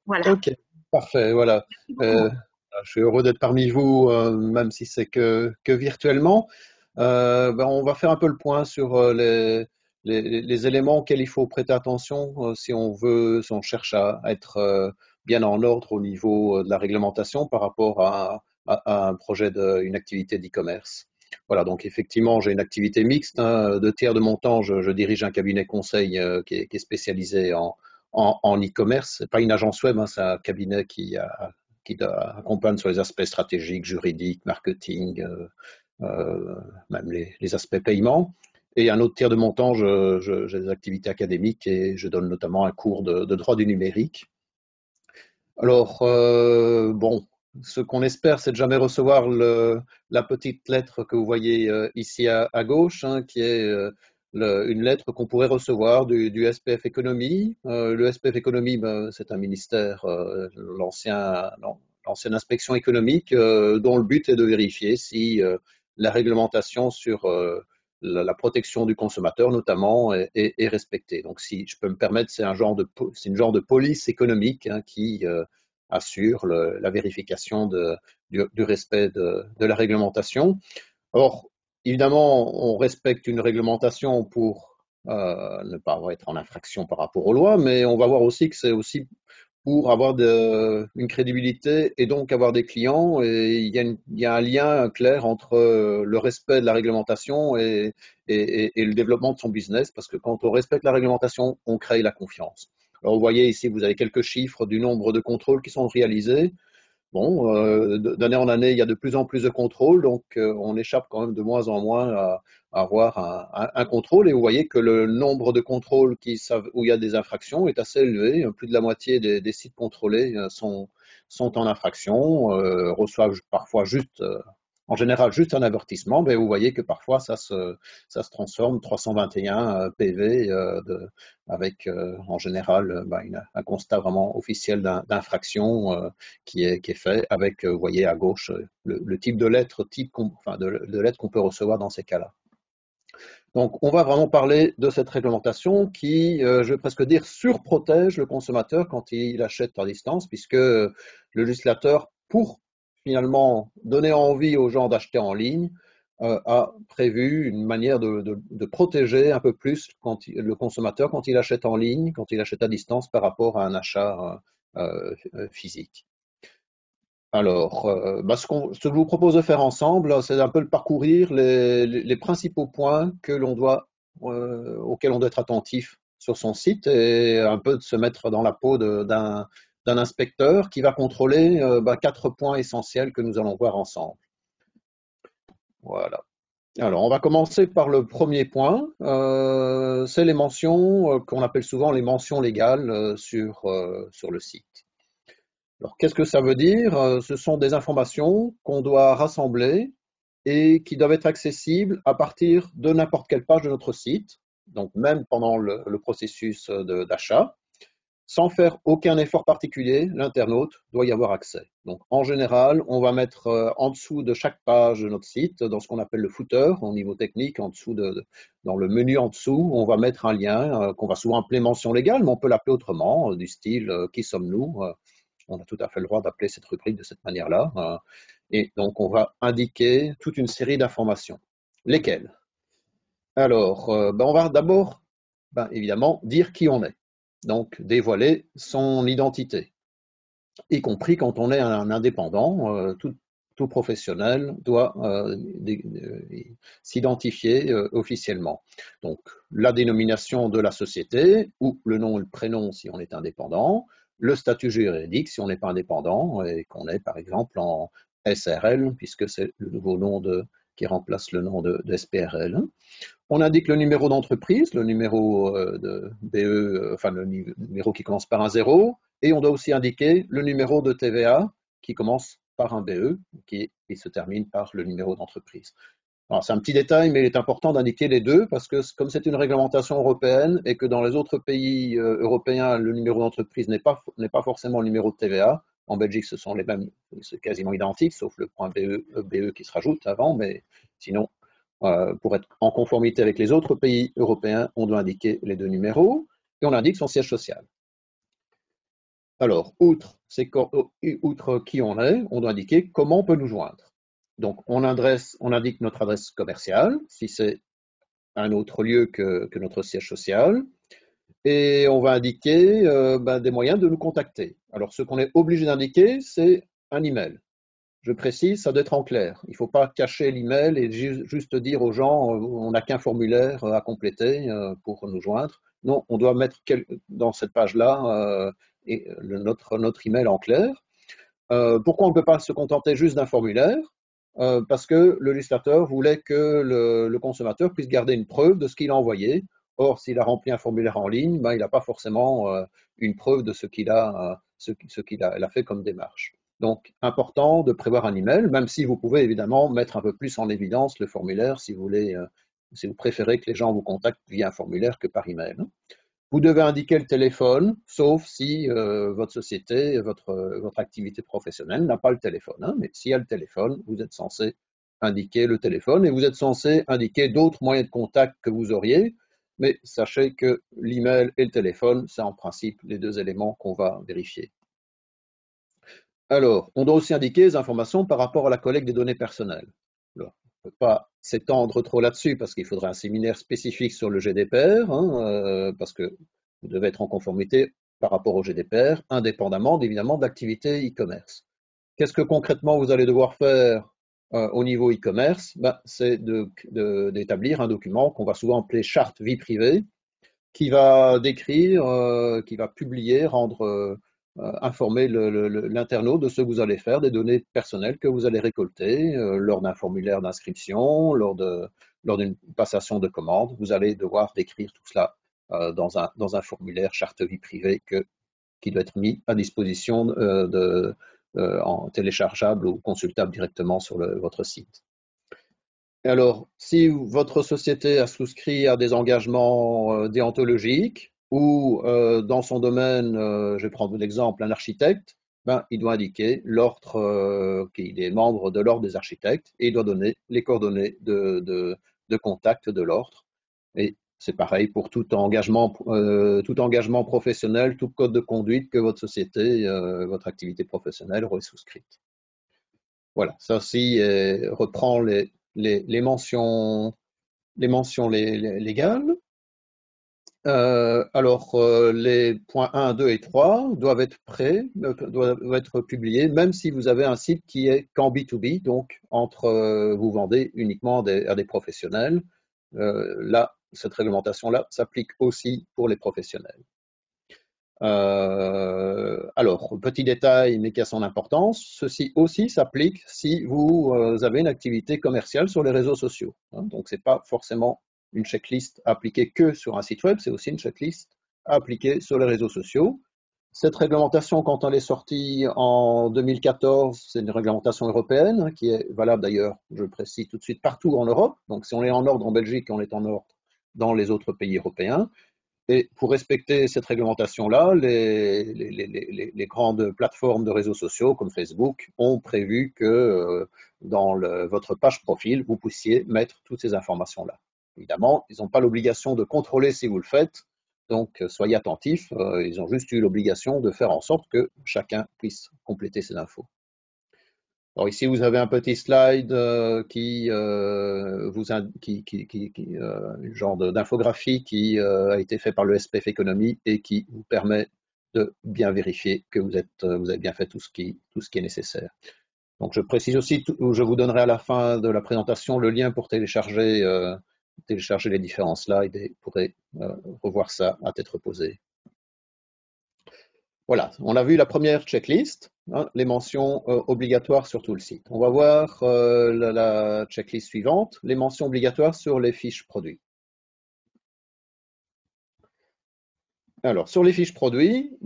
Voilà. Ok, parfait, voilà. Merci beaucoup. Euh, je suis heureux d'être parmi vous, même si c'est que virtuellement. On va faire un peu le point sur les éléments auxquels il faut prêter attention si on cherche à être bien en ordre au niveau de la réglementation par rapport à un projet une activité d'e-commerce. Voilà, donc effectivement, j'ai une activité mixte, hein. Deux tiers de mon temps, je dirige un cabinet conseil qui est spécialisé en e-commerce. C'est pas une agence web, hein, c'est un cabinet qui accompagne sur les aspects stratégiques, juridiques, marketing, même les aspects paiement. Et un autre tiers de mon temps, j'ai des activités académiques et je donne notamment un cours de droit du numérique. Alors, bon, ce qu'on espère, c'est de jamais recevoir la petite lettre que vous voyez ici à gauche, hein, qui est une lettre qu'on pourrait recevoir du SPF Économie. Le SPF Économie, ben, c'est un ministère, l'ancienne inspection économique, dont le but est de vérifier si la réglementation sur la protection du consommateur, notamment, est respectée. Donc, si je peux me permettre, c'est une genre de police économique, hein, qui assure la vérification du respect de la réglementation. Or, évidemment, on respecte une réglementation pour ne pas être en infraction par rapport aux lois, mais on va voir aussi que c'est aussi pour avoir une crédibilité et donc avoir des clients. Et il y a un lien clair entre le respect de la réglementation et le développement de son business, parce que quand on respecte la réglementation, on crée la confiance. Alors, vous voyez ici, vous avez quelques chiffres du nombre de contrôles qui sont réalisés. Bon, d'année en année, il y a de plus en plus de contrôles, donc on échappe quand même de moins en moins à avoir un contrôle. Et vous voyez que le nombre de contrôles où il y a des infractions est assez élevé. Plus de la moitié des sites contrôlés sont en infraction, reçoivent parfois en général juste un avertissement. Mais vous voyez que parfois ça se transforme 321 PV avec en général un constat vraiment officiel d'infraction. Qui est fait avec, vous voyez à gauche, le type de lettre de lettre qu'on peut recevoir dans ces cas-là. Donc, on va vraiment parler de cette réglementation qui, je vais presque dire, surprotège le consommateur quand il achète à distance, puisque le législateur, pour finalement donner envie aux gens d'acheter en ligne, a prévu une manière de protéger un peu plus le consommateur quand il achète en ligne, quand il achète à distance par rapport à un achat physique. Alors, ce que je vous propose de faire ensemble, c'est un peu de parcourir les principaux points auxquels on doit être attentif sur son site et un peu de se mettre dans la peau d'un inspecteur qui va contrôler quatre points essentiels que nous allons voir ensemble. Voilà. Alors, on va commencer par le premier point. C'est les mentions qu'on appelle souvent les mentions légales sur le site. Alors, qu'est-ce que ça veut dire? Ce sont des informations qu'on doit rassembler et qui doivent être accessibles à partir de n'importe quelle page de notre site, donc même pendant le processus d'achat. Sans faire aucun effort particulier, l'internaute doit y avoir accès. Donc, en général, on va mettre en dessous de chaque page de notre site, dans ce qu'on appelle le footer, au niveau technique, dans le menu en dessous, on va mettre un lien qu'on va souvent appeler mention légale, mais on peut l'appeler autrement, du style qui sommes-nous? On a tout à fait le droit d'appeler cette rubrique de cette manière-là. Et donc, on va indiquer toute une série d'informations. Lesquelles? Alors, on va d'abord, évidemment, dire qui on est. Donc, dévoiler son identité, y compris quand on est un indépendant. Tout professionnel doit s'identifier officiellement. Donc, la dénomination de la société ou le nom et le prénom si on est indépendant, le statut juridique si on n'est pas indépendant et qu'on est par exemple en SRL, puisque c'est le nouveau nom qui remplace le nom de SPRL. On indique le numéro d'entreprise, le numéro de BE, enfin le numéro qui commence par un 0, et on doit aussi indiquer le numéro de TVA qui commence par un BE et se termine par le numéro d'entreprise. C'est un petit détail, mais il est important d'indiquer les deux parce que comme c'est une réglementation européenne et que dans les autres pays européens, le numéro d'entreprise n'est pas forcément le numéro de TVA. En Belgique, ce sont les mêmes, c'est quasiment identique, sauf le point BE qui se rajoute avant, mais sinon, pour être en conformité avec les autres pays européens, on doit indiquer les deux numéros et on indique son siège social. Alors, outre qui on doit indiquer comment on peut nous joindre. Donc, on indique notre adresse commerciale, si c'est un autre lieu que notre siège social, et on va indiquer des moyens de nous contacter. Alors, ce qu'on est obligé d'indiquer, c'est un email. Je précise, ça doit être en clair. Il ne faut pas cacher l'email et juste dire aux gens on n'a qu'un formulaire à compléter pour nous joindre. Non, on doit mettre dans cette page-là notre email en clair. Pourquoi on ne peut pas se contenter juste d'un formulaire? Parce que le législateur voulait que le consommateur puisse garder une preuve de ce qu'il a envoyé. Or, s'il a rempli un formulaire en ligne, il n'a pas forcément une preuve de ce qu'il a fait comme démarche. Donc, important de prévoir un email, même si vous pouvez évidemment mettre un peu plus en évidence le formulaire si si vous préférez que les gens vous contactent via un formulaire que par email. Vous devez indiquer le téléphone, sauf si votre société, votre activité professionnelle n'a pas le téléphone. Hein, mais s'il y a le téléphone, vous êtes censé indiquer le téléphone et vous êtes censé indiquer d'autres moyens de contact que vous auriez. Mais sachez que l'email et le téléphone, c'est en principe les deux éléments qu'on va vérifier. Alors, on doit aussi indiquer les informations par rapport à la collecte des données personnelles. Alors, on ne peut pas s'étendre trop là-dessus parce qu'il faudrait un séminaire spécifique sur le GDPR, hein, parce que vous devez être en conformité par rapport au GDPR, indépendamment évidemment de l'activité e-commerce. Qu'est-ce que concrètement vous allez devoir faire au niveau e-commerce? C'est d'établir un document qu'on va souvent appeler charte vie privée, qui va décrire, qui va publier, informer l'internaute de ce que vous allez faire, des données personnelles que vous allez récolter lors d'un formulaire d'inscription, lors d'une passation de commande. Vous allez devoir décrire tout cela dans un formulaire charte vie privée qui doit être mis à disposition en téléchargeable ou consultable directement sur votre site. Alors, si votre société a souscrit à des engagements déontologiques ou dans son domaine, je vais prendre l'exemple, un architecte, il doit indiquer l'ordre qu'il est membre de l'ordre des architectes et il doit donner les coordonnées de contact de l'ordre. Et c'est pareil pour tout engagement professionnel, tout code de conduite que votre société, votre activité professionnelle aurait souscrite. Voilà, ça aussi reprend les mentions légales. Les points 1, 2 et 3 doivent être prêts, doivent être publiés, même si vous avez un site qui est qu'en B2B, donc vous vendez uniquement à des professionnels. Là, cette réglementation-là s'applique aussi pour les professionnels. Alors, petit détail, mais qui a son importance, ceci aussi s'applique si vous avez une activité commerciale sur les réseaux sociaux. Hein, donc, ce n'est pas forcément une checklist appliquée que sur un site web, c'est aussi une checklist appliquée sur les réseaux sociaux. Cette réglementation, quand elle est sortie en 2014, c'est une réglementation européenne hein, qui est valable d'ailleurs, je le précise tout de suite, partout en Europe. Donc, si on est en ordre en Belgique, on est en ordre dans les autres pays européens. Et pour respecter cette réglementation-là, les grandes plateformes de réseaux sociaux comme Facebook ont prévu que dans votre page profil, vous puissiez mettre toutes ces informations-là. Évidemment, ils n'ont pas l'obligation de contrôler si vous le faites, donc soyez attentifs, ils ont juste eu l'obligation de faire en sorte que chacun puisse compléter ces infos. Alors ici, vous avez un petit slide genre d'infographie qui a été fait par le SPF Économie et qui vous permet de bien vérifier que vous avez bien fait tout ce qui est nécessaire. Donc je précise aussi, je vous donnerai à la fin de la présentation le lien pour télécharger les différents slides et vous pourrez revoir ça à tête reposée. Voilà, on a vu la première checklist, hein, les mentions obligatoires sur tout le site. On va voir la checklist suivante, les mentions obligatoires sur les fiches produits. Alors, sur les fiches produits,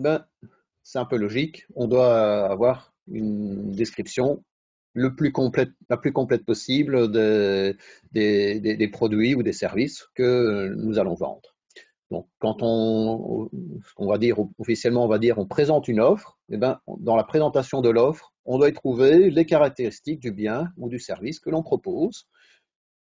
c'est un peu logique, on doit avoir une description la plus complète possible des produits ou des services que nous allons vendre. Donc, quand on va dire officiellement, on présente une offre, et dans la présentation de l'offre, on doit y trouver les caractéristiques du bien ou du service que l'on propose.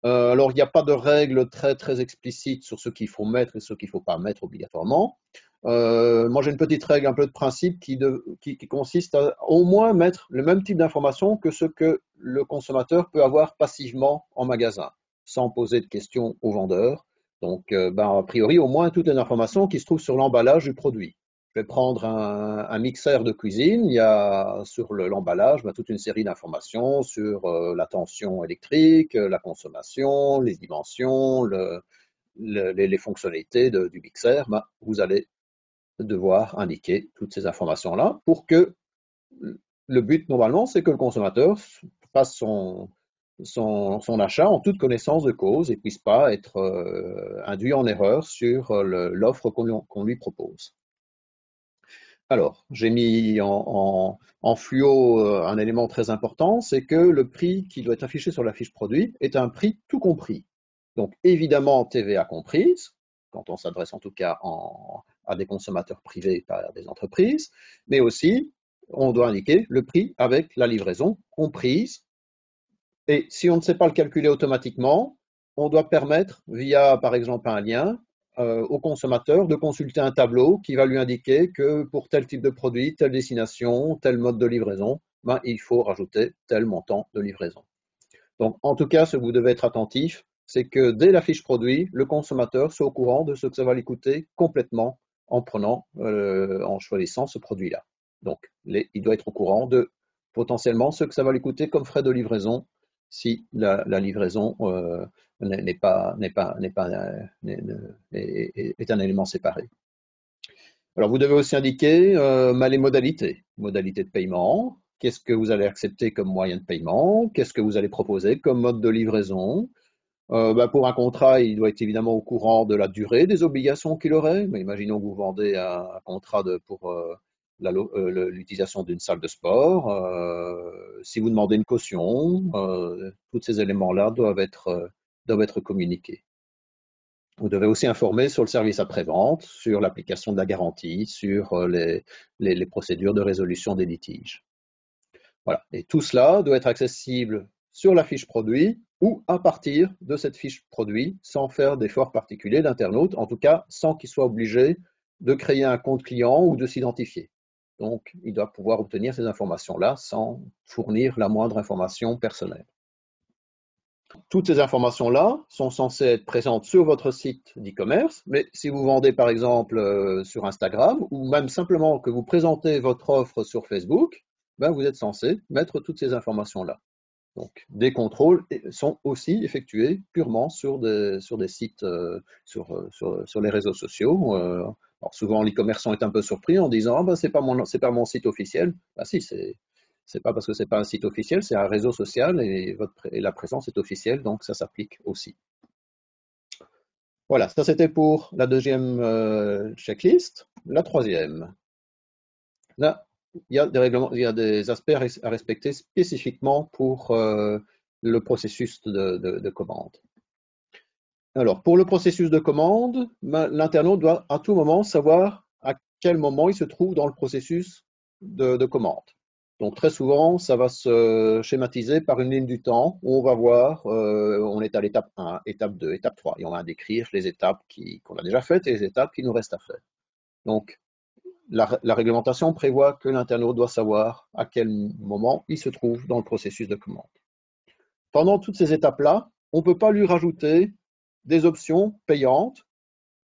Alors, il n'y a pas de règles très, très explicites sur ce qu'il faut mettre et ce qu'il ne faut pas mettre obligatoirement, Moi, j'ai une petite règle, un peu de principe qui consiste à au moins mettre le même type d'information que ce que le consommateur peut avoir passivement en magasin, sans poser de questions au vendeur. Donc, a priori, au moins toutes les informations qui se trouvent sur l'emballage du produit. Je vais prendre un mixeur de cuisine. Il y a sur l'emballage toute une série d'informations sur la tension électrique, la consommation, les dimensions, les fonctionnalités du mixeur. Vous allez devoir indiquer toutes ces informations-là pour que le but, normalement, c'est que le consommateur fasse son achat en toute connaissance de cause et puisse pas être induit en erreur sur l'offre qu'on lui propose. Alors, j'ai mis en fluo un élément très important, c'est que le prix qui doit être affiché sur la fiche produit est un prix tout compris. Donc, évidemment, TVA comprise, quand on s'adresse en tout cas à des consommateurs privés par des entreprises, mais aussi, on doit indiquer le prix avec la livraison comprise. Et si on ne sait pas le calculer automatiquement, on doit permettre, via par exemple un lien, au consommateur de consulter un tableau qui va lui indiquer que pour tel type de produit, telle destination, tel mode de livraison, il faut rajouter tel montant de livraison. Donc, en tout cas, ce que vous devez être attentif, c'est que dès la fiche produit, le consommateur soit au courant de ce que ça va lui coûter complètement en choisissant ce produit-là. Donc, il doit être au courant de potentiellement ce que ça va lui coûter comme frais de livraison si la livraison est un élément séparé. Alors, vous devez aussi indiquer les modalités. Modalités de paiement, qu'est-ce que vous allez accepter comme moyen de paiement, qu'est-ce que vous allez proposer comme mode de livraison. Pour un contrat, il doit être évidemment au courant de la durée des obligations qu'il aurait. Mais imaginons que vous vendez un contrat pour l'utilisation d'une salle de sport. Si vous demandez une caution, tous ces éléments-là doivent être communiqués. Vous devez aussi informer sur le service après-vente, sur l'application de la garantie, sur les procédures de résolution des litiges. Voilà. Et tout cela doit être accessible sur la fiche produit ou à partir de cette fiche produit sans faire d'efforts particuliers d'internaute, en tout cas sans qu'il soit obligé de créer un compte client ou de s'identifier. Donc, il doit pouvoir obtenir ces informations-là sans fournir la moindre information personnelle. Toutes ces informations-là sont censées être présentes sur votre site d'e-commerce, mais si vous vendez par exemple sur Instagram ou même simplement que vous présentez votre offre sur Facebook, vous êtes censé mettre toutes ces informations-là. Donc, des contrôles sont aussi effectués purement sur des sites, sur les réseaux sociaux. Alors souvent, l'e-commerçant est un peu surpris en disant « c'est pas mon site officiel ». Si, c'est pas parce que c'est pas un site officiel, c'est un réseau social et la présence est officielle, donc ça s'applique aussi. Voilà, ça c'était pour la deuxième checklist. La troisième. Là, il y a des aspects à respecter spécifiquement pour le processus de commande. Alors, pour le processus de commande, l'internaute doit à tout moment savoir à quel moment il se trouve dans le processus de commande. Donc, très souvent, ça va se schématiser par une ligne du temps où on va voir, on est à l'étape 1, étape 2, étape 3, et on va décrire les étapes qu'on a déjà faites et les étapes qui nous restent à faire. Donc, la réglementation prévoit que l'internaute doit savoir à quel moment il se trouve dans le processus de commande. Pendant toutes ces étapes-là, on ne peut pas lui rajouter des options payantes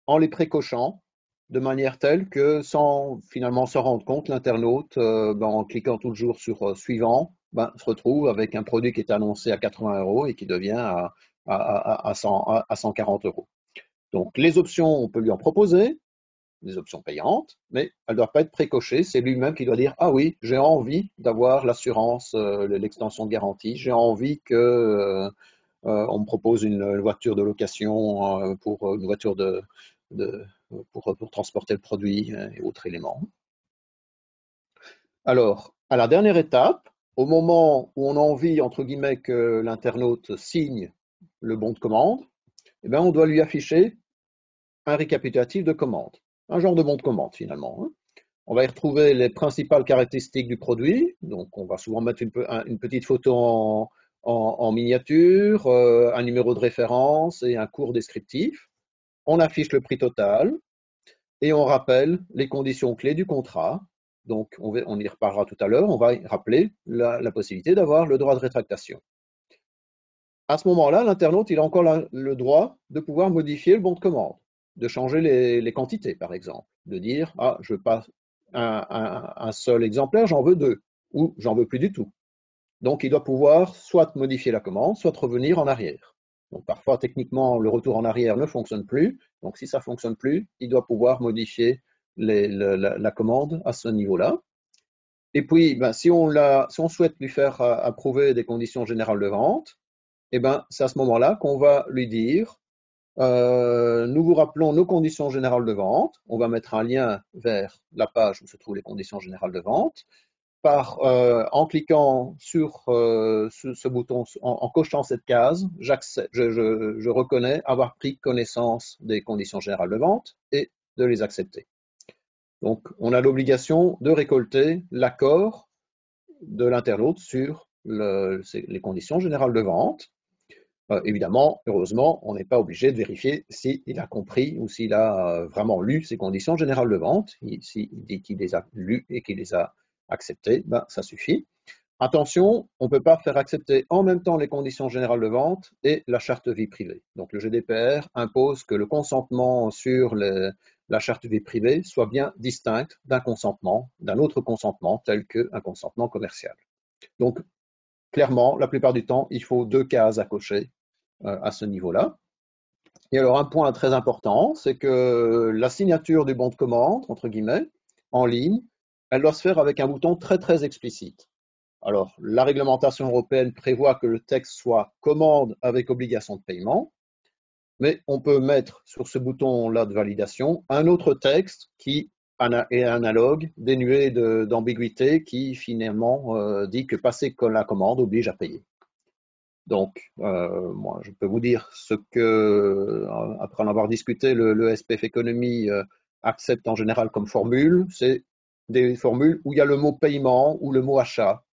en les précochant de manière telle que sans finalement se rendre compte, l'internaute, en cliquant toujours sur suivant, se retrouve avec un produit qui est annoncé à 80 € et qui devient à 140 €. Donc les options, on peut lui en proposer, des options payantes, mais elles ne doivent pas être précochées. C'est lui-même qui doit dire « Ah oui, j'ai envie d'avoir l'assurance, l'extension de garantie, j'ai envie que on me propose une voiture de location pour une voiture pour transporter le produit et autres éléments. » Alors, à la dernière étape, au moment où on a envie, entre guillemets, que l'internaute signe le bon de commande, on doit lui afficher un récapitulatif de commande. Un genre de bon de commande finalement. On va y retrouver les principales caractéristiques du produit. Donc, on va souvent mettre une petite photo en miniature, un numéro de référence et un court descriptif. On affiche le prix total. et on rappelle les conditions clés du contrat. Donc, on y reparlera tout à l'heure, on va rappeler la possibilité d'avoir le droit de rétractation. À ce moment-là, l'internaute, il a encore le droit de pouvoir modifier le bon de commande, de changer les quantités, par exemple, de dire, ah, je veux pas un seul exemplaire, j'en veux 2, ou j'en veux plus du tout. Donc, il doit pouvoir soit modifier la commande, soit revenir en arrière. Donc, parfois, techniquement, le retour en arrière ne fonctionne plus. Donc, si ça ne fonctionne plus, il doit pouvoir modifier la commande à ce niveau-là. Et puis, ben, si on souhaite lui faire approuver des conditions générales de vente, eh ben, c'est à ce moment-là qu'on va lui dire, nous vous rappelons nos conditions générales de vente. On va mettre un lien vers la page où se trouvent les conditions générales de vente. En cliquant sur ce bouton, en cochant cette case, je reconnais avoir pris connaissance des conditions générales de vente et de les accepter. Donc, on a l'obligation de récolter l'accord de l'internaute sur les conditions générales de vente. Évidemment, heureusement, on n'est pas obligé de vérifier s'il a compris ou s'il a vraiment lu ces conditions générales de vente. S'il dit qu'il les a lues et qu'il les a acceptées, ben, ça suffit. Attention, on ne peut pas faire accepter en même temps les conditions générales de vente et la charte vie privée. Donc le GDPR impose que le consentement sur la charte vie privée soit bien distinct d'un autre consentement tel qu'un consentement commercial. Donc clairement, la plupart du temps, il faut 2 cases à cocher à ce niveau-là. Et alors un point très important, c'est que la signature du bon de commande, entre guillemets, en ligne, elle doit se faire avec un bouton très très explicite. Alors, la réglementation européenne prévoit que le texte soit commande avec obligation de paiement, mais on peut mettre sur ce bouton-là de validation un autre texte qui est analogue, dénué d'ambiguïté, qui finalement dit que passer la commande oblige à payer. Donc, moi, je peux vous dire ce que, après en avoir discuté, le SPF Economy accepte en général comme formule, c'est des formules où il y a le mot paiement ou le mot achat,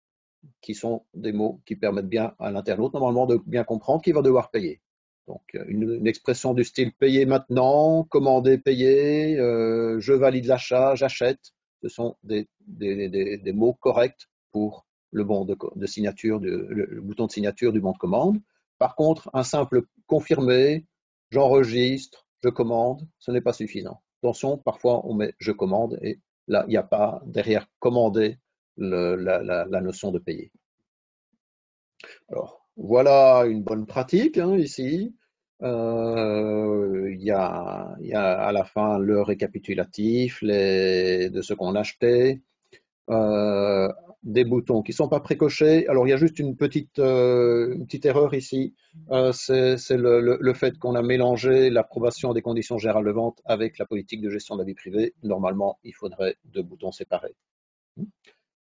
qui sont des mots qui permettent bien à l'internaute, normalement, de bien comprendre qu'il va devoir payer. Donc, une expression du style payer maintenant, commander, payer, je valide l'achat, j'achète, ce sont des mots corrects pour le bon de signature, le bouton de signature du bon de commande. Par contre, un simple confirmer, j'enregistre, je commande, ce n'est pas suffisant. Attention, parfois on met je commande et là, il n'y a pas derrière commander la notion de payer. Alors, voilà une bonne pratique ici. Il y a à la fin le récapitulatif de ce qu'on achetait, euh, des boutons qui ne sont pas précochés. Alors, il y a juste une petite erreur ici. C'est le fait qu'on a mélangé l'approbation des conditions générales de vente avec la politique de gestion de la vie privée. Normalement, il faudrait 2 boutons séparés.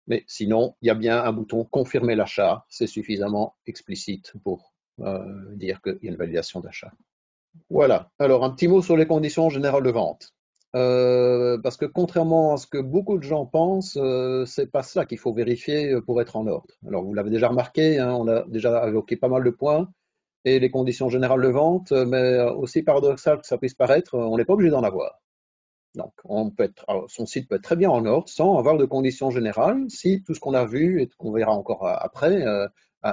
Mais sinon, il y a bien un bouton confirmer l'achat. C'est suffisamment explicite pour dire qu'il y a une validation d'achat. Voilà. Alors, un petit mot sur les conditions générales de vente. Parce que contrairement à ce que beaucoup de gens pensent, c'est pas ça qu'il faut vérifier pour être en ordre. Alors, vous l'avez déjà remarqué, on a déjà évoqué pas mal de points et les conditions générales de vente, mais aussi paradoxal que ça puisse paraître, on n'est pas obligé d'en avoir. Donc, son site peut être très bien en ordre sans avoir de conditions générales si tout ce qu'on a vu et qu'on verra encore après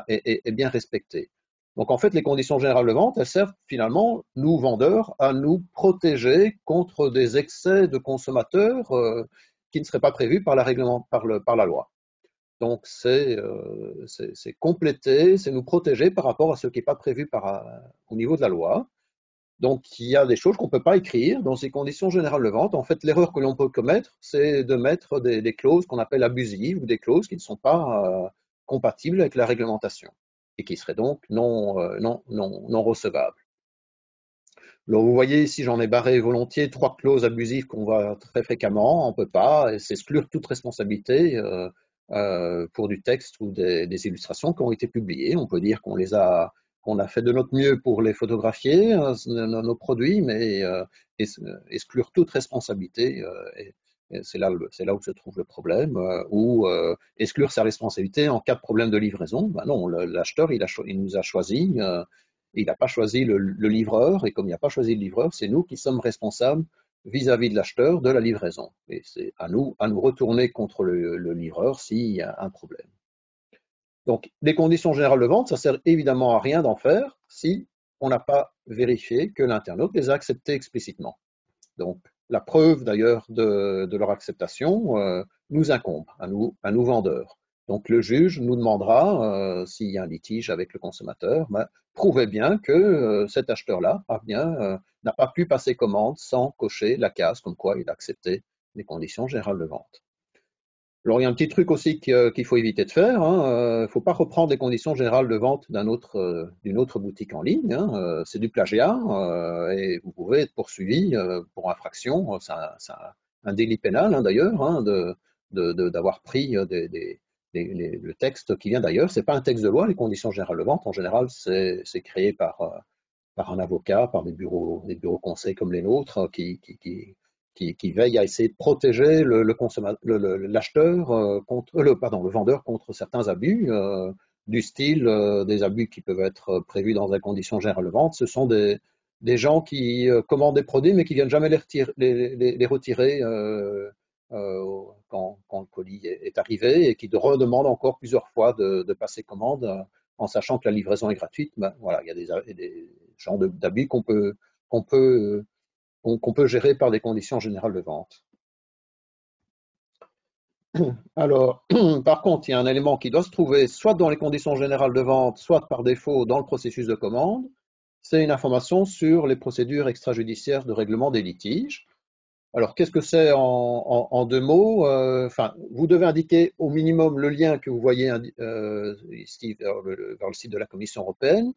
est bien respecté. Donc, en fait, les conditions générales de vente, elles servent finalement, nous, vendeurs, à nous protéger contre des excès de consommateurs qui ne seraient pas prévus par la loi. Donc, c'est compléter, c'est nous protéger par rapport à ce qui n'est pas prévu au niveau de la loi. Donc, il y a des choses qu'on ne peut pas écrire dans ces conditions générales de vente. En fait, l'erreur que l'on peut commettre, c'est de mettre des clauses qu'on appelle abusives ou des clauses qui ne sont pas compatibles avec la réglementation et qui seraient donc non recevables. Alors, vous voyez ici, j'en ai barré volontiers 3 clauses abusives qu'on voit très fréquemment. On ne peut pas s'exclure toute responsabilité pour du texte ou des illustrations qui ont été publiées. On peut dire qu'on a fait de notre mieux pour les photographier, nos produits, mais exclure toute responsabilité, c'est là où se trouve le problème, ou exclure sa responsabilité en cas de problème de livraison. Ben non, l'acheteur, il nous a choisi, il n'a pas choisi le livreur, et comme il n'a pas choisi le livreur, c'est nous qui sommes responsables vis-à-vis de l'acheteur de la livraison. Et c'est à nous retourner contre le livreur s'il y a un problème. Donc, les conditions générales de vente, ça sert évidemment à rien d'en faire si on n'a pas vérifié que l'internaute les a acceptées explicitement. Donc, la preuve d'ailleurs de leur acceptation nous incombe, à nous vendeurs. Donc, le juge nous demandera, s'il y a un litige avec le consommateur, prouvez bien que cet acheteur-là n'a pas pu passer commande sans cocher la case comme quoi il a accepté les conditions générales de vente. Alors, il y a un petit truc aussi qu'il faut éviter de faire. Il ne faut pas reprendre les conditions générales de vente d'une autre boutique en ligne. C'est du plagiat et vous pouvez être poursuivi pour infraction. C'est un délit pénal d'ailleurs d'avoir pris le texte qui vient d'ailleurs. Ce n'est pas un texte de loi, les conditions générales de vente. En général, c'est créé par un avocat, par des bureaux conseils comme les nôtres qui veille à essayer de protéger l'acheteur le vendeur contre certains abus du style des abus qui peuvent être prévus dans les conditions générales de vente. Ce sont des gens qui commandent des produits mais qui viennent jamais les retirer quand le colis est arrivé et qui redemandent encore plusieurs fois de passer commande en sachant que la livraison est gratuite. Voilà, il y a des genres d'abus qu'on peut gérer par des conditions générales de vente. Alors, par contre, il y a un élément qui doit se trouver soit dans les conditions générales de vente, soit par défaut dans le processus de commande, c'est une information sur les procédures extrajudiciaires de règlement des litiges. Alors, qu'est-ce que c'est en deux mots? Vous devez indiquer au minimum le lien que vous voyez ici vers le site de la Commission européenne.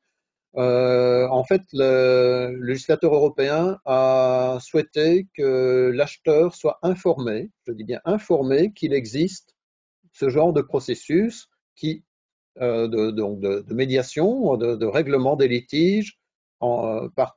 En fait, le législateur européen a souhaité que l'acheteur soit informé, je dis bien informé, qu'il existe ce genre de processus de médiation, de règlement des litiges par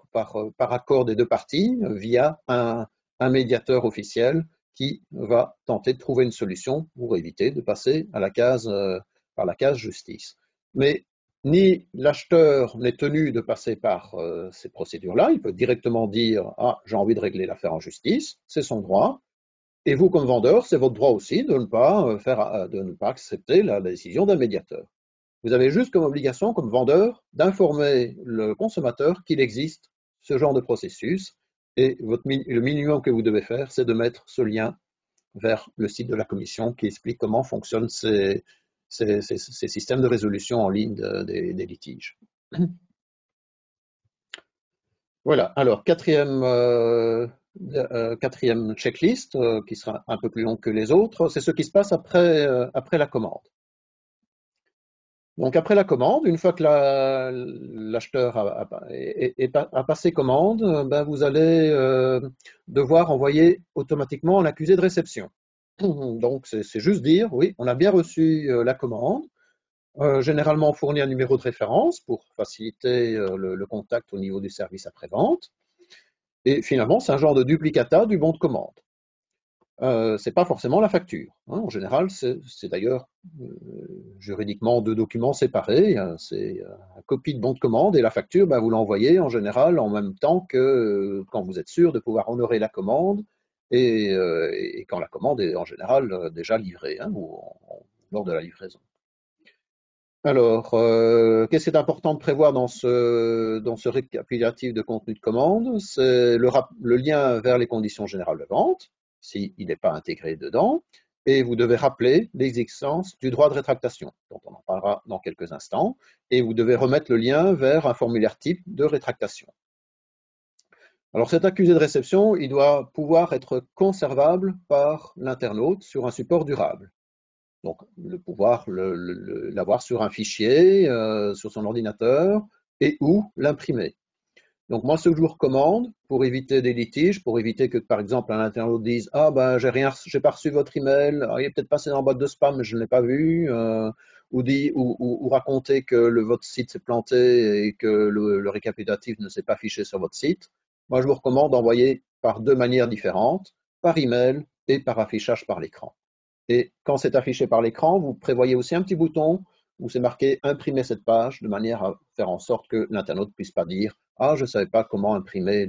accord des deux parties via un médiateur officiel qui va tenter de trouver une solution pour éviter de passer par la case justice. Mais ni l'acheteur n'est tenu de passer par ces procédures-là. Il peut directement dire « Ah, j'ai envie de régler l'affaire en justice », c'est son droit. Et vous, comme vendeur, c'est votre droit aussi de ne pas accepter la décision d'un médiateur. Vous avez juste comme obligation, comme vendeur, d'informer le consommateur qu'il existe ce genre de processus. Et le minimum que vous devez faire, c'est de mettre ce lien vers le site de la Commission qui explique comment fonctionnent ces systèmes de résolution en ligne des litiges. Voilà, alors quatrième checklist, qui sera un peu plus long que les autres, c'est ce qui se passe après la commande. Donc après la commande, une fois que l'acheteur a passé commande, vous allez devoir envoyer automatiquement un accusé de réception. Donc c'est juste dire, oui, on a bien reçu la commande. Généralement, on fournit un numéro de référence pour faciliter le contact au niveau du service après-vente. Et finalement, c'est un genre de duplicata du bon de commande. C'est pas forcément la facture. En général, c'est d'ailleurs juridiquement deux documents séparés. C'est une copie de bon de commande et la facture, vous l'envoyez en général en même temps que quand vous êtes sûr de pouvoir honorer la commande et quand la commande est en général déjà livrée ou lors de la livraison. Alors, qu'est-ce qui est important de prévoir dans ce récapitulatif de contenu de commande? C'est le lien vers les conditions générales de vente, s'il n'est pas intégré dedans, et vous devez rappeler l'existence du droit de rétractation, dont on en parlera dans quelques instants, et vous devez remettre le lien vers un formulaire type de rétractation. Alors cet accusé de réception, il doit pouvoir être conservable par l'internaute sur un support durable. Donc, pouvoir l'avoir sur un fichier, sur son ordinateur, et ou l'imprimer. Donc, moi, ce que je vous recommande, pour éviter des litiges, pour éviter que, par exemple, un internaute dise « Ah, j'ai pas reçu votre email, il est peut-être passé dans la boîte de spam, mais je ne l'ai pas vu », ou raconter que votre site s'est planté et que le récapitulatif ne s'est pas affiché sur votre site. Moi, je vous recommande d'envoyer par deux manières différentes, par email et par affichage par l'écran. Et quand c'est affiché par l'écran, vous prévoyez aussi un petit bouton où c'est marqué imprimer cette page de manière à faire en sorte que l'internaute ne puisse pas dire ah, je ne savais pas comment imprimer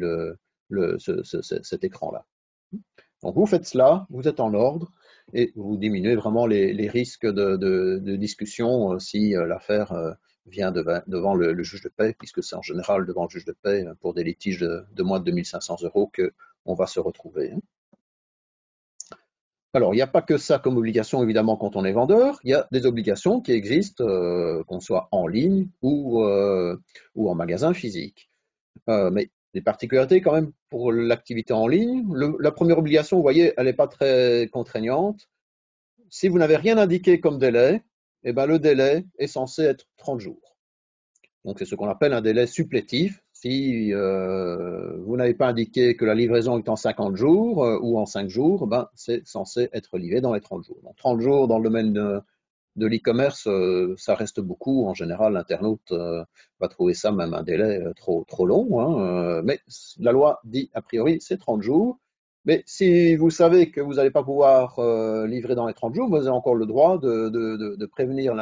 cet écran-là. Donc vous faites cela, vous êtes en ordre et vous diminuez vraiment les risques de discussion si l'affaire vient devant le juge de paix, puisque c'est en général devant le juge de paix pour des litiges de moins de 2500 € qu'on va se retrouver. Alors, il n'y a pas que ça comme obligation, évidemment, quand on est vendeur. Il y a des obligations qui existent, qu'on soit en ligne ou en magasin physique. Mais des particularités quand même pour l'activité en ligne. La première obligation, vous voyez, elle n'est pas très contraignante. Si vous n'avez rien indiqué comme délai, eh ben, le délai est censé être 30 jours. Donc, c'est ce qu'on appelle un délai supplétif. Si vous n'avez pas indiqué que la livraison est en 50 jours ou en 5 jours, ben, c'est censé être livré dans les 30 jours. Donc, 30 jours dans le domaine de l'e-commerce, ça reste beaucoup. En général, l'internaute va trouver ça même un délai trop long. Hein, mais la loi dit, a priori, c'est 30 jours. Mais si vous savez que vous n'allez pas pouvoir livrer dans les 30 jours, vous avez encore le droit de prévenir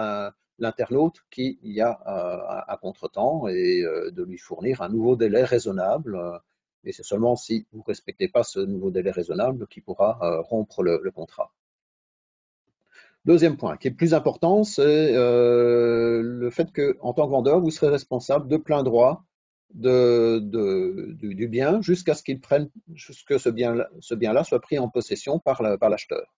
l'internaute qu'il y a un contretemps et de lui fournir un nouveau délai raisonnable. Et c'est seulement si vous ne respectez pas ce nouveau délai raisonnable qu'il pourra rompre le contrat. Deuxième point, qui est le plus important, c'est le fait qu'en tant que vendeur, vous serez responsable de plein droit du bien jusqu'à ce que ce bien-là soit pris en possession par l'acheteur.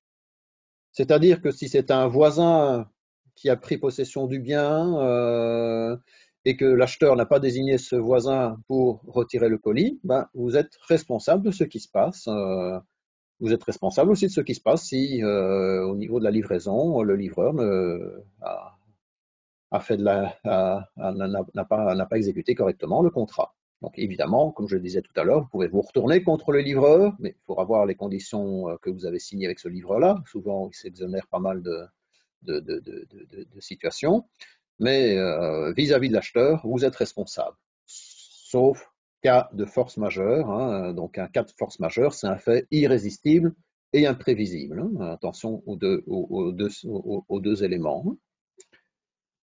C'est-à-dire que si c'est un voisin qui a pris possession du bien et que l'acheteur n'a pas désigné ce voisin pour retirer le colis, ben, vous êtes responsable de ce qui se passe. Vous êtes responsable aussi de ce qui se passe si, au niveau de la livraison, le livreur n'a pas exécuté correctement le contrat. Donc évidemment, comme je le disais tout à l'heure, vous pouvez vous retourner contre le livreur, mais il faudra voir les conditions que vous avez signées avec ce livreur-là. Souvent, il s'exonère pas mal de situations. Mais vis-à-vis de l'acheteur, vous êtes responsable. Sauf cas de force majeure. Hein, donc un cas de force majeure, c'est un fait irrésistible et imprévisible. Hein, attention aux deux éléments.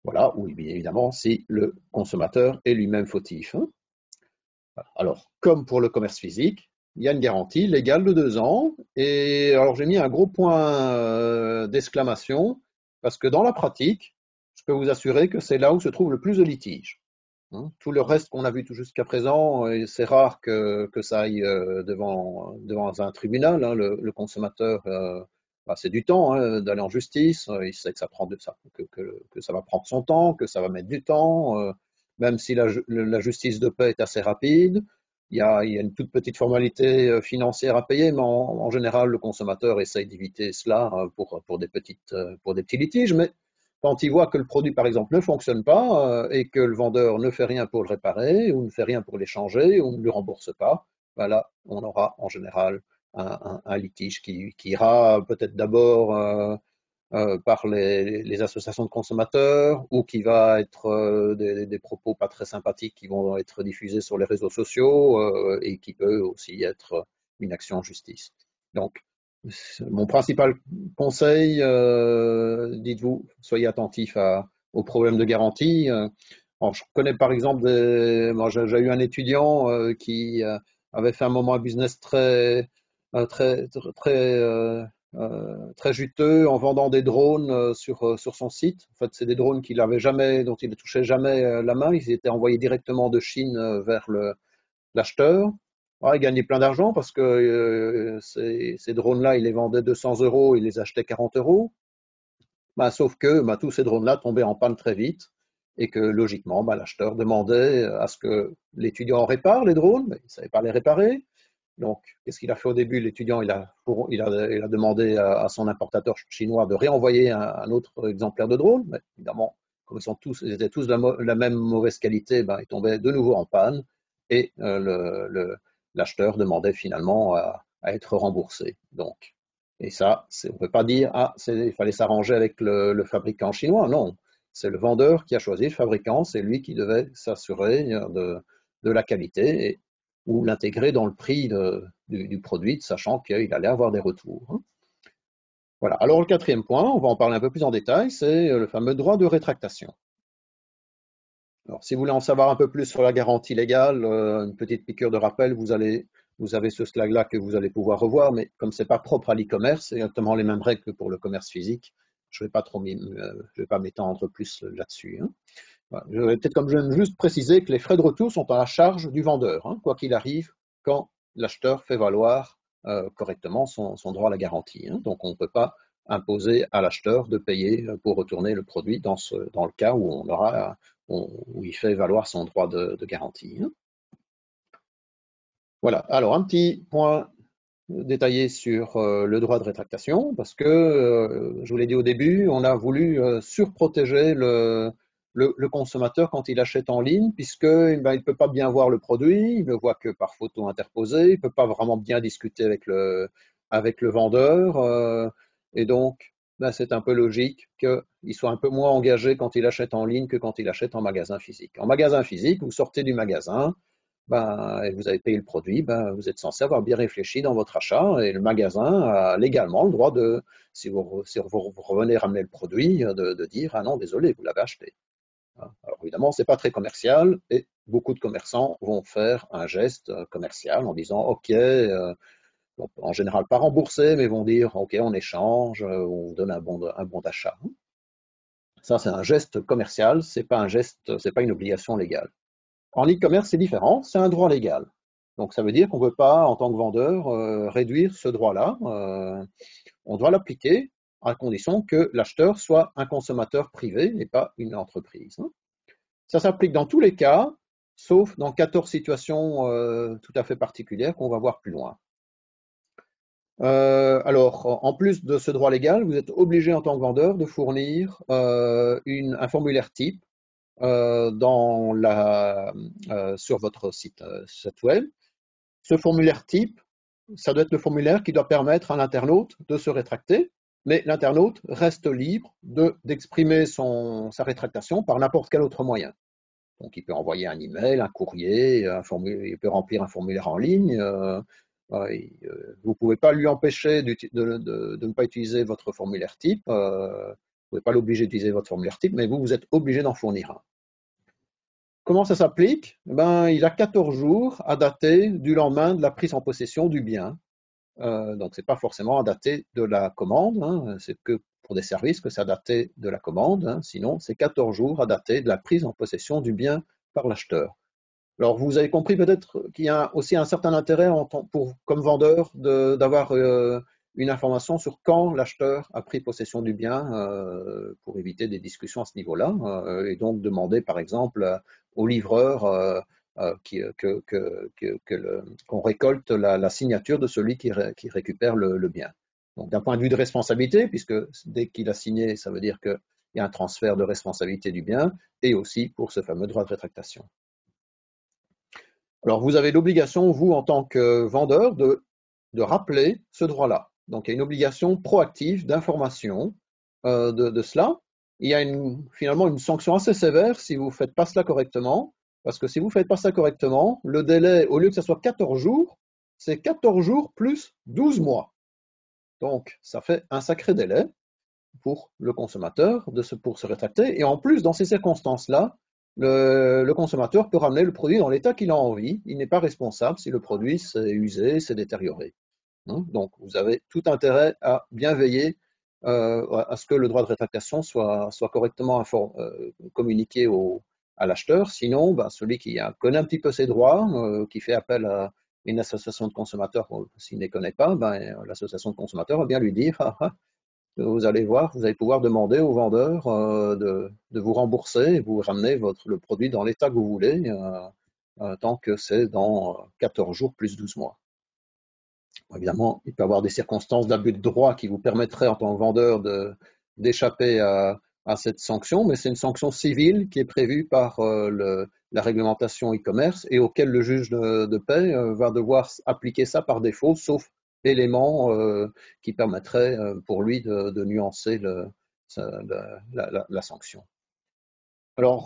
Voilà, oui, bien évidemment, si le consommateur est lui-même fautif. Hein. Alors, comme pour le commerce physique, il y a une garantie légale de 2 ans. Et alors, j'ai mis un gros point d'exclamation parce que dans la pratique, je peux vous assurer que c'est là où se trouve le plus de litiges. Hein. Tout le reste qu'on a vu jusqu'à présent, c'est rare que ça aille devant un tribunal. Hein. Le consommateur, c'est du temps hein, d'aller en justice. Il sait que ça va prendre son temps, que ça va mettre du temps. Même si la justice de paix est assez rapide, il y a une toute petite formalité financière à payer, mais en général, le consommateur essaye d'éviter cela pour des petits litiges. Mais quand il voit que le produit, par exemple, ne fonctionne pas et que le vendeur ne fait rien pour le réparer ou ne fait rien pour l'échanger ou ne le rembourse pas, ben là, on aura en général un litige qui ira peut-être d'abord par les associations de consommateurs ou qui va être des propos pas très sympathiques qui vont être diffusés sur les réseaux sociaux et qui peut aussi être une action en justice. Donc, mon principal conseil, dites-vous, soyez attentif aux problèmes de garantie. Alors, je connais par exemple, moi j'ai eu un étudiant qui avait fait un moment à business très juteux en vendant des drones sur son site. En fait, c'est des drones dont il ne touchait jamais la main. Ils étaient envoyés directement de Chine vers l'acheteur. Ouais, il gagnait plein d'argent parce que ces drones-là, il les vendait 200 €, il les achetait 40 €. Bah, sauf que bah, tous ces drones-là tombaient en panne très vite et que logiquement, bah, l'acheteur demandait à ce que l'étudiant répare les drones, mais il ne savait pas les réparer. Donc, qu'est-ce qu'il a fait au début? L'étudiant, il a demandé à son importateur chinois de réenvoyer un autre exemplaire de drone. Mais évidemment, comme ils étaient tous de la même mauvaise qualité, ben, ils tombaient de nouveau en panne et l'acheteur demandait finalement à être remboursé. Donc, et ça, on ne peut pas dire, il fallait s'arranger avec le fabricant chinois. Non, c'est le vendeur qui a choisi le fabricant, c'est lui qui devait s'assurer de la qualité. Ou l'intégrer dans le prix du produit, sachant qu'il allait avoir des retours. Voilà. Alors le quatrième point, on va en parler un peu plus en détail, c'est le fameux droit de rétractation. Alors, si vous voulez en savoir un peu plus sur la garantie légale, une petite piqûre de rappel, vous allez vous avez ce slide-là que vous allez pouvoir revoir, mais comme ce n'est pas propre à l'e-commerce, c'est exactement les mêmes règles que pour le commerce physique. Je vais pas m'étendre plus là-dessus. Hein. Voilà. Je vais peut-être comme je viens juste préciser que les frais de retour sont à la charge du vendeur, hein, quoi qu'il arrive, quand l'acheteur fait valoir correctement son droit à la garantie. Hein. Donc on ne peut pas imposer à l'acheteur de payer pour retourner le produit dans le cas où où il fait valoir son droit de garantie. Hein. Voilà. Alors un petit point détaillé sur le droit de rétractation, parce que, je vous l'ai dit au début, on a voulu surprotéger le consommateur quand il achète en ligne, puisque il ne peut pas bien voir le produit, il ne le voit que par photo interposée, il ne peut pas vraiment bien discuter avec le vendeur, et donc ben, c'est un peu logique qu'il soit un peu moins engagé quand il achète en ligne que quand il achète en magasin physique. En magasin physique, vous sortez du magasin, ben, et vous avez payé le produit, ben, vous êtes censé avoir bien réfléchi dans votre achat et le magasin a légalement le droit de, si vous revenez ramener le produit, de dire ah non, désolé, vous l'avez acheté. Alors évidemment, c'est pas très commercial et beaucoup de commerçants vont faire un geste commercial en disant ok, bon, en général pas remboursé, mais vont dire ok, on échange, on vous donne un bon d'achat. Ça, c'est un geste commercial, c'est pas un geste, c'est pas une obligation légale. En e-commerce, c'est différent, c'est un droit légal. Donc ça veut dire qu'on ne peut pas, en tant que vendeur, réduire ce droit-là. On doit l'appliquer à condition que l'acheteur soit un consommateur privé et pas une entreprise. Ça s'applique dans tous les cas, sauf dans 14 situations tout à fait particulières qu'on va voir plus loin. Alors, en plus de ce droit légal, vous êtes obligé en tant que vendeur de fournir un formulaire type sur votre site web. Ce formulaire type, ça doit être le formulaire qui doit permettre à l'internaute de se rétracter, mais l'internaute reste libre d'exprimer sa rétractation par n'importe quel autre moyen. Donc, il peut envoyer un email, un courrier, il peut remplir un formulaire en ligne. Vous ne pouvez pas lui empêcher de ne pas utiliser votre formulaire type. Vous ne pouvez pas l'obliger d'utiliser votre formulaire type, mais vous êtes obligé d'en fournir un. Comment ça s'applique? Ben, il a 14 jours à dater du lendemain de la prise en possession du bien. Donc, ce n'est pas forcément à dater de la commande, hein, c'est que pour des services que ça daté de la commande, hein, sinon c'est 14 jours à dater de la prise en possession du bien par l'acheteur. Alors, vous avez compris peut-être qu'il y a aussi un certain intérêt comme vendeur d'avoir une information sur quand l'acheteur a pris possession du bien pour éviter des discussions à ce niveau-là et donc demander par exemple au livreur qu'on récolte la signature de celui qui récupère le bien. Donc d'un point de vue de responsabilité, puisque dès qu'il a signé, ça veut dire qu'il y a un transfert de responsabilité du bien et aussi pour ce fameux droit de rétractation. Alors, vous avez l'obligation, vous, en tant que vendeur, de rappeler ce droit-là. Donc, il y a une obligation proactive d'information de cela. Il y a finalement une sanction assez sévère si vous ne faites pas cela correctement, parce que si vous ne faites pas ça correctement, le délai, au lieu que ce soit 14 jours, c'est 14 jours plus 12 mois. Donc, ça fait un sacré délai pour le consommateur pour se rétracter. Et en plus, dans ces circonstances-là, le consommateur peut ramener le produit dans l'état qu'il a envie. Il n'est pas responsable si le produit s'est usé, s'est détérioré. Donc, vous avez tout intérêt à bien veiller à ce que le droit de rétractation soit correctement communiqué à l'acheteur. Sinon, ben, celui qui connaît un petit peu ses droits, qui fait appel à une association de consommateurs, s'il ne les connaît pas, ben, l'association de consommateurs va bien lui dire vous allez voir, vous allez pouvoir demander au vendeur de vous rembourser et vous ramener le produit dans l'état que vous voulez, tant que c'est dans 14 jours plus 12 mois. Évidemment, il peut y avoir des circonstances d'abus de droit qui vous permettraient en tant que vendeur d'échapper à cette sanction, mais c'est une sanction civile qui est prévue par la réglementation e-commerce et auquel le juge de paix va devoir appliquer ça par défaut, sauf éléments qui permettraient pour lui de nuancer la sanction. Alors,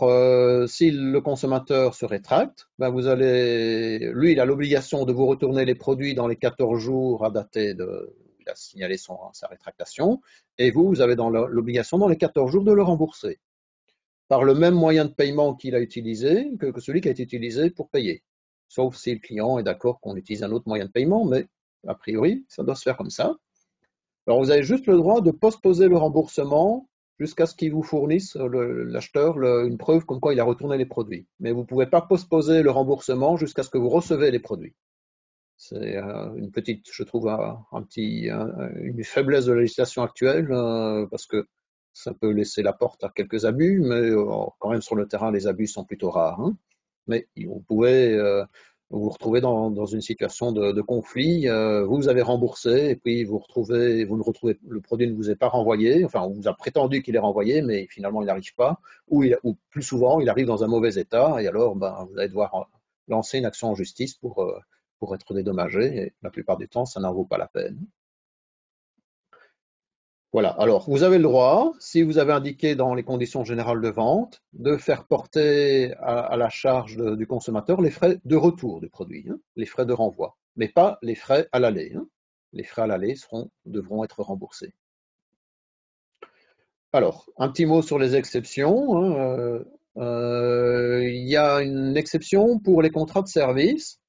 si le consommateur se rétracte, ben lui, il a l'obligation de vous retourner les produits dans les 14 jours à dater il a signalé sa rétractation, et vous avez l'obligation dans les 14 jours de le rembourser par le même moyen de paiement qu'il a utilisé que celui qui a été utilisé pour payer. sauf si le client est d'accord qu'on utilise un autre moyen de paiement, mais a priori, ça doit se faire comme ça. Alors, vous avez juste le droit de postposer le remboursement jusqu'à ce qu'il vous fournisse, l'acheteur, une preuve comme quoi il a retourné les produits. Mais vous ne pouvez pas postposer le remboursement jusqu'à ce que vous recevez les produits. C'est une petite, je trouve, une faiblesse de la législation actuelle, parce que ça peut laisser la porte à quelques abus, mais quand même sur le terrain, les abus sont plutôt rares, hein. Mais vous pouvez vous retrouver dans une situation de conflit. Vous avez remboursé et puis vous ne retrouvez, le produit ne vous est pas renvoyé. Enfin, on vous a prétendu qu'il est renvoyé, mais finalement il n'arrive pas. Ou plus souvent, il arrive dans un mauvais état et alors vous allez devoir lancer une action en justice pour être dédommagé. Et la plupart du temps, ça n'en vaut pas la peine. Voilà. Alors, vous avez le droit, si vous avez indiqué dans les conditions générales de vente, de faire porter à la charge du consommateur les frais de retour du produit, hein, les frais de renvoi, mais pas les frais à l'aller, hein. Les frais à l'aller devront être remboursés. Alors, un petit mot sur les exceptions, hein. Il y a une exception pour les contrats de service.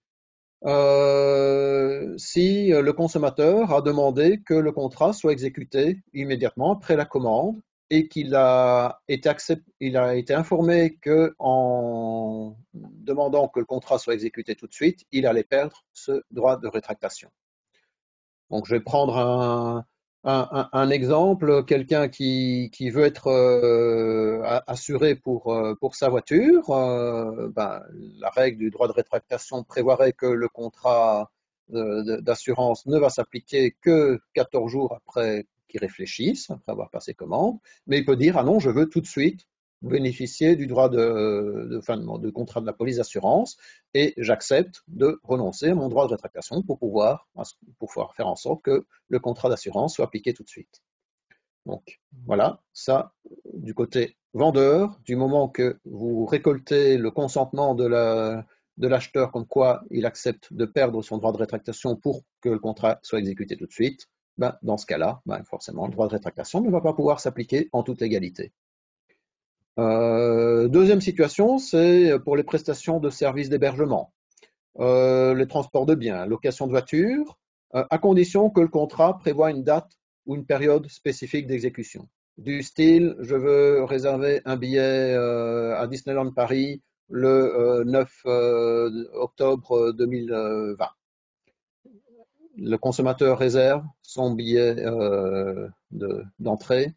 Si le consommateur a demandé que le contrat soit exécuté immédiatement après la commande et il a été informé que en demandant que le contrat soit exécuté tout de suite, il allait perdre ce droit de rétractation. Donc, je vais prendre un exemple, quelqu'un qui veut être assuré pour sa voiture. La règle du droit de rétractation prévoirait que le contrat d'assurance ne va s'appliquer que 14 jours après qu'il réfléchisse, après avoir passé commande, mais il peut dire, ah non, je veux tout de suite bénéficier du droit de contrat de la police d'assurance et j'accepte de renoncer à mon droit de rétractation pour pouvoir faire en sorte que le contrat d'assurance soit appliqué tout de suite. Donc voilà, ça, du côté vendeur, du moment que vous récoltez le consentement de l'acheteur comme quoi il accepte de perdre son droit de rétractation pour que le contrat soit exécuté tout de suite, dans ce cas-là, forcément, le droit de rétractation ne va pas pouvoir s'appliquer en toute égalité. Deuxième situation, c'est pour les prestations de services d'hébergement, les transports de biens, location de voitures, à condition que le contrat prévoit une date ou une période spécifique d'exécution. Du style, je veux réserver un billet à Disneyland Paris le 9 octobre 2020. Le consommateur réserve son billet d'entrée.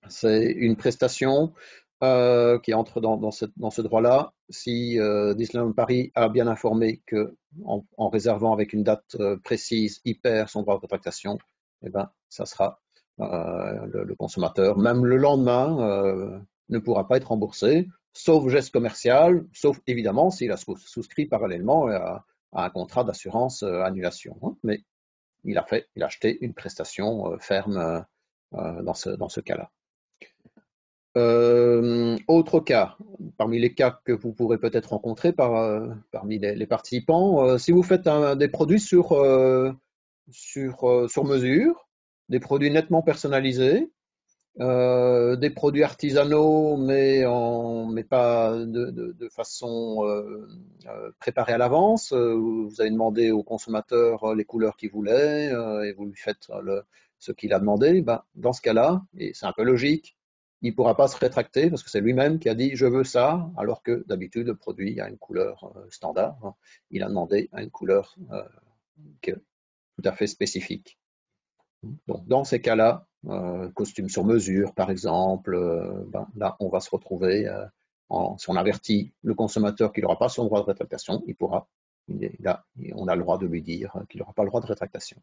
C'est une prestation qui entre dans ce droit-là. Si Disneyland Paris a bien informé qu'en réservant avec une date précise, il perd son droit de rétractation, eh ben, ça sera le consommateur, même le lendemain, ne pourra pas être remboursé, sauf geste commercial, sauf évidemment s'il a souscrit parallèlement à un contrat d'assurance annulation, hein. Mais il a acheté une prestation ferme dans ce cas-là. Autre cas, parmi les cas que vous pourrez peut-être rencontrer parmi les participants, si vous faites des produits sur mesure, des produits nettement personnalisés, des produits artisanaux mais pas de façon préparée à l'avance. Vous avez demandé au consommateur les couleurs qu'il voulait et vous lui faites ce qu'il a demandé. Dans ce cas-là, et c'est un peu logique, il ne pourra pas se rétracter parce que c'est lui-même qui a dit je veux ça, alors que d'habitude le produit a une couleur standard, hein. Il a demandé à une couleur tout à fait spécifique. Donc, dans ces cas-là, costume sur mesure, par exemple, là, on va se retrouver, si on avertit le consommateur qu'il n'aura pas son droit de rétractation, on a le droit de lui dire qu'il n'aura pas le droit de rétractation.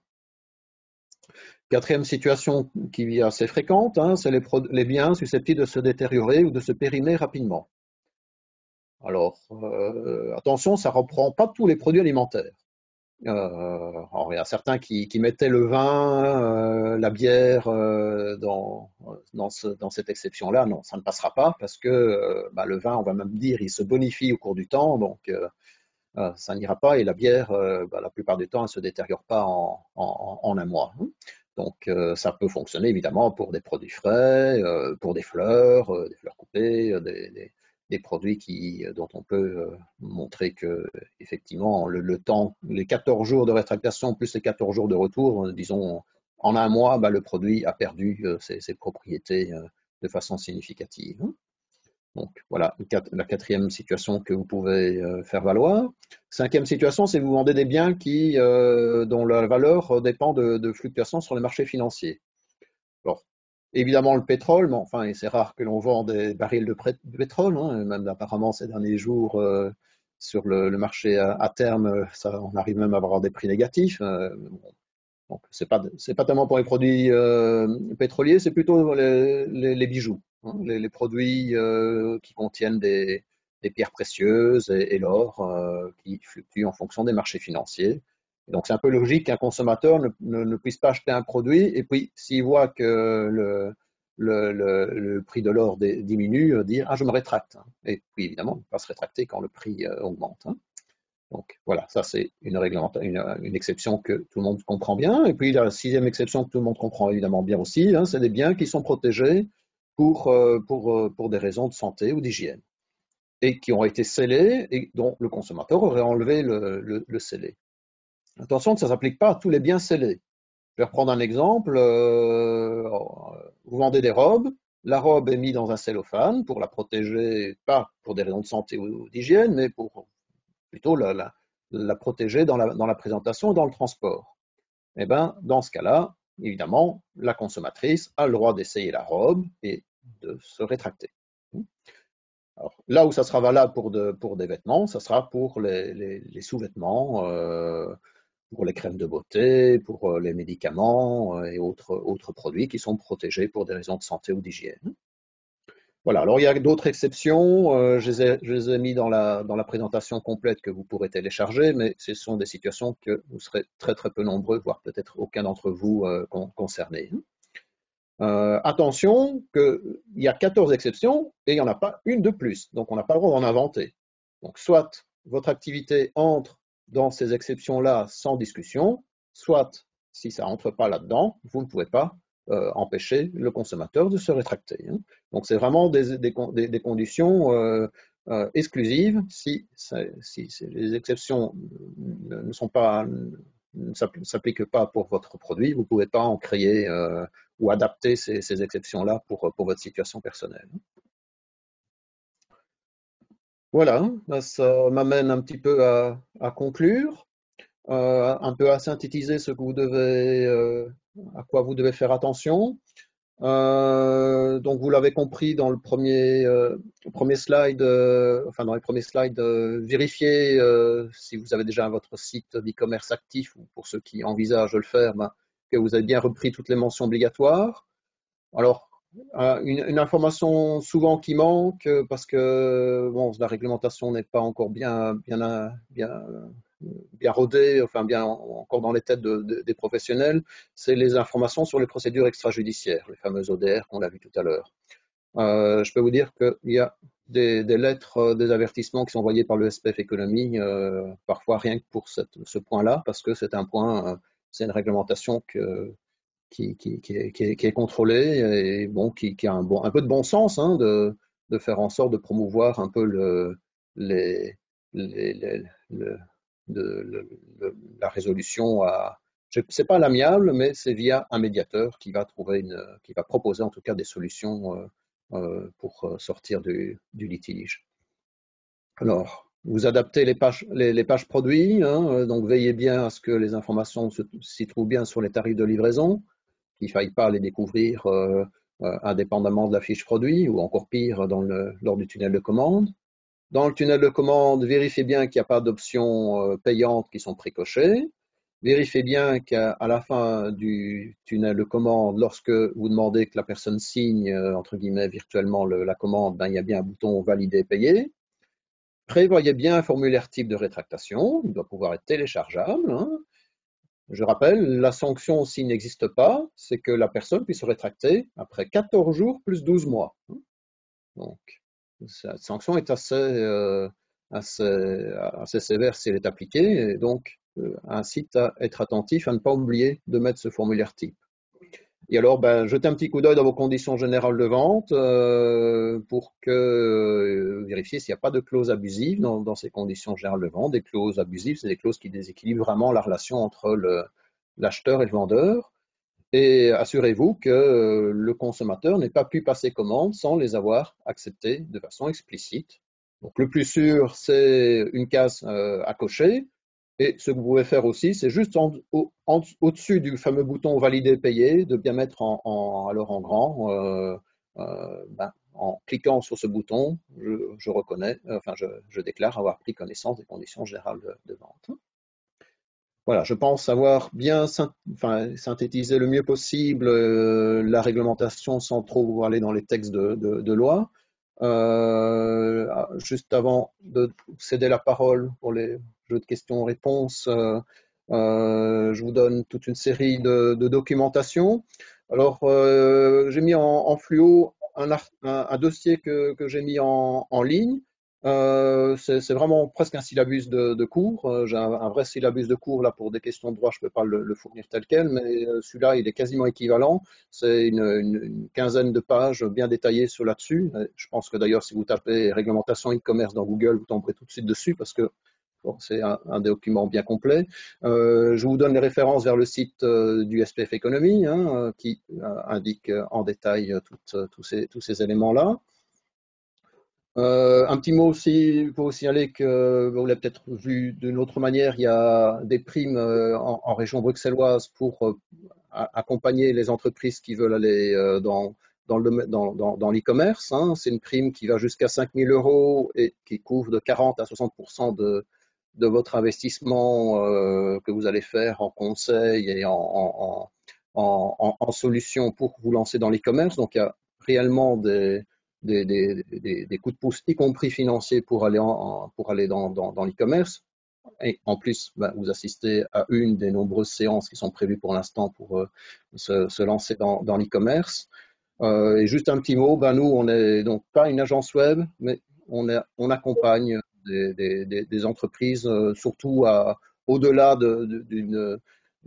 Quatrième situation qui est assez fréquente, hein, c'est les biens susceptibles de se détériorer ou de se périmer rapidement. Alors, attention, ça ne reprend pas tous les produits alimentaires. Alors, il y a certains qui mettaient le vin, la bière dans cette exception-là. Non, ça ne passera pas parce que le vin, on va même dire, il se bonifie au cours du temps, donc ça n'ira pas. Et la bière, la plupart du temps, elle ne se détériore pas en un mois, hein. Donc ça peut fonctionner évidemment pour des produits frais, pour des fleurs coupées, des produits dont on peut montrer que, effectivement, le temps, les 14 jours de rétractation plus les 14 jours de retour, disons, en un mois, bah, le produit a perdu ses propriétés de façon significative. Donc voilà la quatrième situation que vous pouvez faire valoir. Cinquième situation, c'est que vous vendez des biens dont la valeur dépend de fluctuations sur les marchés financiers. Alors, évidemment, le pétrole, mais enfin, c'est rare que l'on vend des barils de pétrole, hein, même apparemment ces derniers jours, sur le marché à terme, on arrive même à avoir des prix négatifs. Donc, c'est pas tellement pour les produits pétroliers, c'est plutôt les bijoux, hein, les produits qui contiennent des pierres précieuses et l'or qui fluctuent en fonction des marchés financiers. Et donc, c'est un peu logique qu'un consommateur ne puisse pas acheter un produit et puis, s'il voit que le prix de l'or diminue, dire ah, je me rétracte. Et puis, évidemment, il ne va pas se rétracter quand le prix augmente. Hein. Donc voilà, ça c'est une exception que tout le monde comprend bien. Et puis la sixième exception que tout le monde comprend évidemment bien aussi, hein, c'est des biens qui sont protégés pour des raisons de santé ou d'hygiène et qui ont été scellés et dont le consommateur aurait enlevé le scellé. Attention que ça ne s'applique pas à tous les biens scellés. Je vais reprendre un exemple. Vous vendez des robes. La robe est mise dans un cellophane pour la protéger, pas pour des raisons de santé ou d'hygiène, mais pour plutôt la protéger dans la présentation et dans le transport. Eh bien, dans ce cas-là, évidemment, la consommatrice a le droit d'essayer la robe et de se rétracter. Alors, là où ça sera valable pour des vêtements, ça sera pour les sous-vêtements, pour les crèmes de beauté, pour les médicaments et autres produits qui sont protégés pour des raisons de santé ou d'hygiène. Voilà, alors il y a d'autres exceptions, je les ai mis dans la présentation complète que vous pourrez télécharger, mais ce sont des situations que vous serez très très peu nombreux, voire peut-être aucun d'entre vous concernés. Attention qu'il y a 14 exceptions et il n'y en a pas une de plus, donc on n'a pas le droit d'en inventer. Donc soit votre activité entre dans ces exceptions-là sans discussion, soit si ça rentre pas là-dedans, vous ne pouvez pas empêcher le consommateur de se rétracter. Hein. Donc c'est vraiment des conditions exclusives. Si les exceptions ne s'appliquent pas pour votre produit, vous ne pouvez pas en créer ou adapter ces exceptions-là pour votre situation personnelle. Voilà, ça m'amène un petit peu à conclure, un peu à synthétiser ce que à quoi vous devez faire attention. Donc vous l'avez compris dans le premier slide, enfin dans les premiers slides, vérifiez si vous avez déjà votre site d'e-commerce actif ou pour ceux qui envisagent de le faire, que vous avez bien repris toutes les mentions obligatoires. Alors, une information souvent qui manque parce que bon, la réglementation n'est pas encore bien rodée, enfin bien encore dans les têtes des professionnels, c'est les informations sur les procédures extrajudiciaires, les fameuses ODR qu'on a vu tout à l'heure. Je peux vous dire qu'il y a des lettres, des avertissements qui sont envoyés par le SPF Économie, parfois rien que pour ce point-là, parce que c'est un point, c'est une réglementation qui est contrôlée et bon, qui a un peu de bon sens hein, de faire en sorte de promouvoir un peu les, les, la résolution à. C'est pas l'amiable, mais c'est via un médiateur qui va qui va proposer en tout cas des solutions pour sortir du litige. Alors, vous adaptez les pages produits, hein, donc veillez bien à ce que les informations s'y trouvent bien sur les tarifs de livraison, qu'il ne faille pas les découvrir indépendamment de la fiche produit, ou encore pire, lors du tunnel de commande. Dans le tunnel de commande, vérifiez bien qu'il n'y a pas d'options payantes qui sont précochées. Vérifiez bien qu'à la fin du tunnel de commande, lorsque vous demandez que la personne signe, entre guillemets, virtuellement la commande, il y a bien un bouton valider, payer. Prévoyez bien un formulaire type de rétractation, il doit pouvoir être téléchargeable. Hein. Je rappelle, la sanction, s'il n'existe pas, c'est que la personne puisse se rétracter après 14 jours plus 12 mois. Donc, cette sanction est assez sévère si elle est appliquée, et donc incite à être attentif, à ne pas oublier de mettre ce formulaire type. Et alors, ben, jetez un petit coup d'œil dans vos conditions générales de vente pour que vérifier s'il n'y a pas de clauses abusives dans ces conditions générales de vente. Des clauses abusives, c'est des clauses qui déséquilibrent vraiment la relation entre l'acheteur et le vendeur. Et assurez-vous que le consommateur n'ait pas pu passer commande sans les avoir acceptées de façon explicite. Donc le plus sûr, c'est une case à cocher. Et ce que vous pouvez faire aussi, c'est juste au-dessus du fameux bouton valider payer, de bien mettre alors en grand, en cliquant sur ce bouton, je reconnais, enfin je déclare avoir pris connaissance des conditions générales de vente. Voilà, je pense avoir bien synthétisé le mieux possible la réglementation sans trop aller dans les textes de loi. Juste avant de céder la parole pour les jeux de questions-réponses, je vous donne toute une série de documentation. Alors, j'ai mis en fluo un dossier que j'ai mis en ligne. C'est vraiment presque un syllabus de cours. J'ai un vrai syllabus de cours là pour des questions de droit, je ne peux pas le fournir tel quel, mais celui-là, il est quasiment équivalent. C'est une quinzaine de pages bien détaillées sur là-dessus. Je pense que d'ailleurs, si vous tapez réglementation e-commerce dans Google, vous tomberez tout de suite dessus parce que bon, c'est un document bien complet. Je vous donne les références vers le site du SPF Economy qui indique en détail tous ces éléments-là. Un petit mot aussi, il faut signaler que vous l'avez peut-être vu d'une autre manière, il y a des primes en région bruxelloise pour accompagner les entreprises qui veulent aller dans l'e-commerce. C'est une prime qui va jusqu'à 5 000 euros et qui couvre de 40 à 60% de votre investissement que vous allez faire en conseil et en solutions pour vous lancer dans l'e-commerce. Donc, il y a réellement des coups de pouce, y compris financiers, pour aller dans l'e-commerce. Et en plus, vous assistez à une des nombreuses séances qui sont prévues pour l'instant pour se lancer dans l'e-commerce. Et juste un petit mot, nous, on n'est donc pas une agence web, mais on accompagne des entreprises, surtout au-delà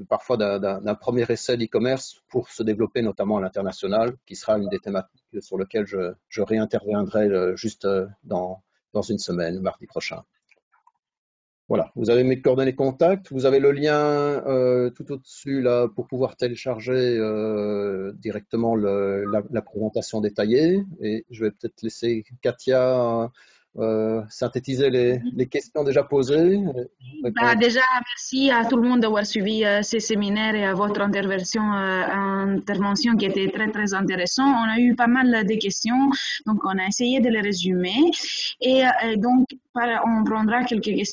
parfois d'un premier essai d'e-commerce pour se développer notamment à l'international, qui sera une des thématiques sur lesquelles je réinterviendrai juste dans une semaine, mardi prochain. Voilà, vous avez mes coordonnées contact, vous avez le lien tout au-dessus là pour pouvoir télécharger directement la présentation détaillée. Et je vais peut-être laisser Katia synthétiser les questions déjà posées. Déjà, merci à tout le monde d'avoir suivi ces séminaires et à votre intervention qui était très, très intéressante. On a eu pas mal de questions, donc on a essayé de les résumer. Et donc, on prendra quelques questions.